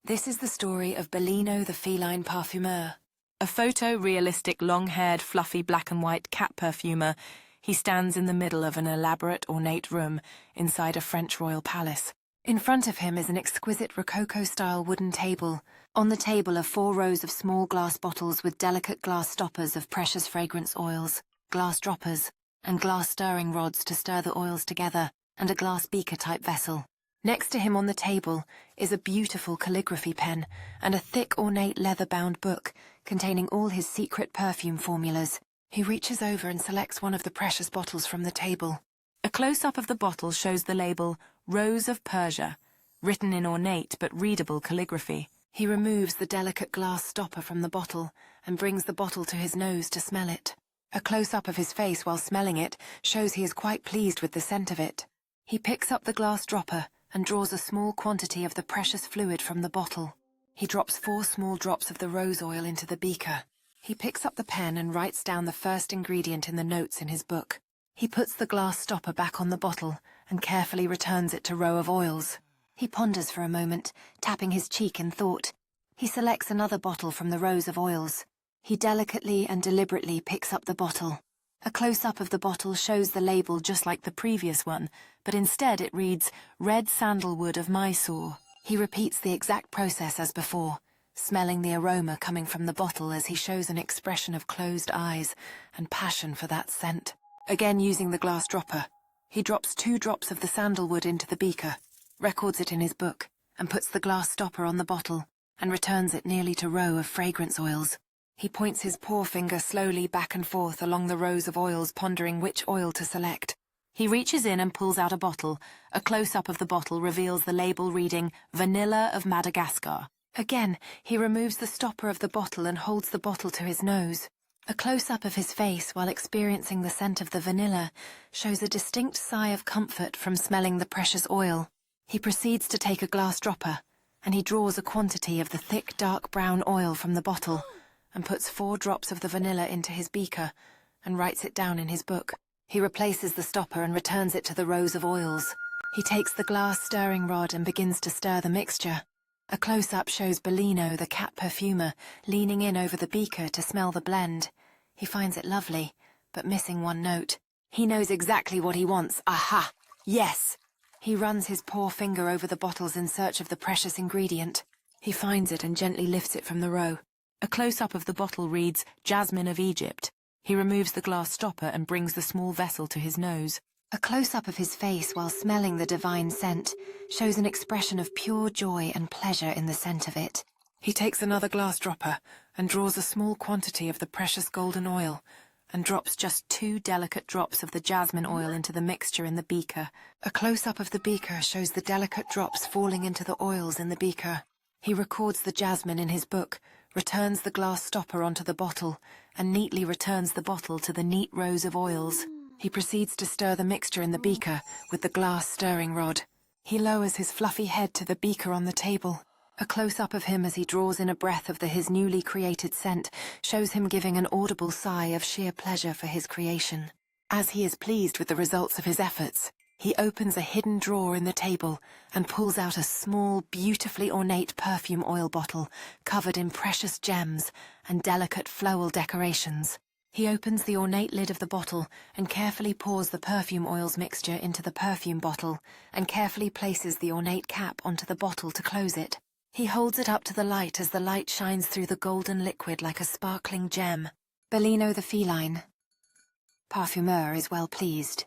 This is the story of Bellino the Feline Parfumeur. A photo-realistic, long-haired, fluffy black and white cat perfumer, he stands in the middle of an elaborate, ornate room inside a French royal palace. In front of him is an exquisite Rococo-style wooden table. On the table are 4 rows of small glass bottles with delicate glass stoppers of precious fragrance oils, glass droppers, and glass stirring rods to stir the oils together, and a glass beaker-type vessel. Next to him on the table is a beautiful calligraphy pen and a thick, ornate leather-bound book containing all his secret perfume formulas. He reaches over and selects one of the precious bottles from the table. A close-up of the bottle shows the label Rose of Persia, written in ornate but readable calligraphy. He removes the delicate glass stopper from the bottle and brings the bottle to his nose to smell it. A close-up of his face while smelling it shows he is quite pleased with the scent of it. He picks up the glass dropper and draws a small quantity of the precious fluid from the bottle. He drops 4 small drops of the rose oil into the beaker. He picks up the pen and writes down the first ingredient in the notes in his book. He puts the glass stopper back on the bottle and carefully returns it to row of oils. He ponders for a moment, tapping his cheek in thought. He selects another bottle from the rows of oils. He delicately and deliberately picks up the bottle. A close-up of the bottle shows the label just like the previous one, but instead it reads, Red Sandalwood of Mysore. He repeats the exact process as before, smelling the aroma coming from the bottle as he shows an expression of closed eyes and passion for that scent. Again using the glass dropper, he drops 2 drops of the sandalwood into the beaker, records it in his book, and puts the glass stopper on the bottle and returns it nearly to row of fragrance oils. He points his forefinger slowly back and forth along the rows of oils, pondering which oil to select. He reaches in and pulls out a bottle. A close-up of the bottle reveals the label reading, Vanilla of Madagascar. Again, he removes the stopper of the bottle and holds the bottle to his nose. A close-up of his face while experiencing the scent of the vanilla shows a distinct sigh of comfort from smelling the precious oil. He proceeds to take a glass dropper, and he draws a quantity of the thick, dark brown oil from the bottle and puts 4 drops of the vanilla into his beaker and writes it down in his book. He replaces the stopper and returns it to the rows of oils. He takes the glass stirring rod and begins to stir the mixture. A close-up shows Bellino, the cat perfumer, leaning in over the beaker to smell the blend. He finds it lovely, but missing one note. He knows exactly what he wants. Aha! Yes! He runs his poor finger over the bottles in search of the precious ingredient. He finds it and gently lifts it from the row. A close-up of the bottle reads, Jasmine of Egypt. He removes the glass stopper and brings the small vessel to his nose. A close-up of his face while smelling the divine scent shows an expression of pure joy and pleasure in the scent of it. He takes another glass dropper and draws a small quantity of the precious golden oil and drops just 2 delicate drops of the jasmine oil into the mixture in the beaker. A close-up of the beaker shows the delicate drops falling into the oils in the beaker. He records the jasmine in his book, returns the glass stopper onto the bottle, and neatly returns the bottle to the neat rows of oils. He proceeds to stir the mixture in the beaker with the glass stirring rod. He lowers his fluffy head to the beaker on the table. A close-up of him as he draws in a breath of his newly created scent shows him giving an audible sigh of sheer pleasure for his creation. As he is pleased with the results of his efforts, he opens a hidden drawer in the table and pulls out a small, beautifully ornate perfume oil bottle covered in precious gems and delicate floral decorations. He opens the ornate lid of the bottle and carefully pours the perfume oils mixture into the perfume bottle and carefully places the ornate cap onto the bottle to close it. He holds it up to the light as the light shines through the golden liquid like a sparkling gem. Bellino the Feline Parfumeur is well pleased.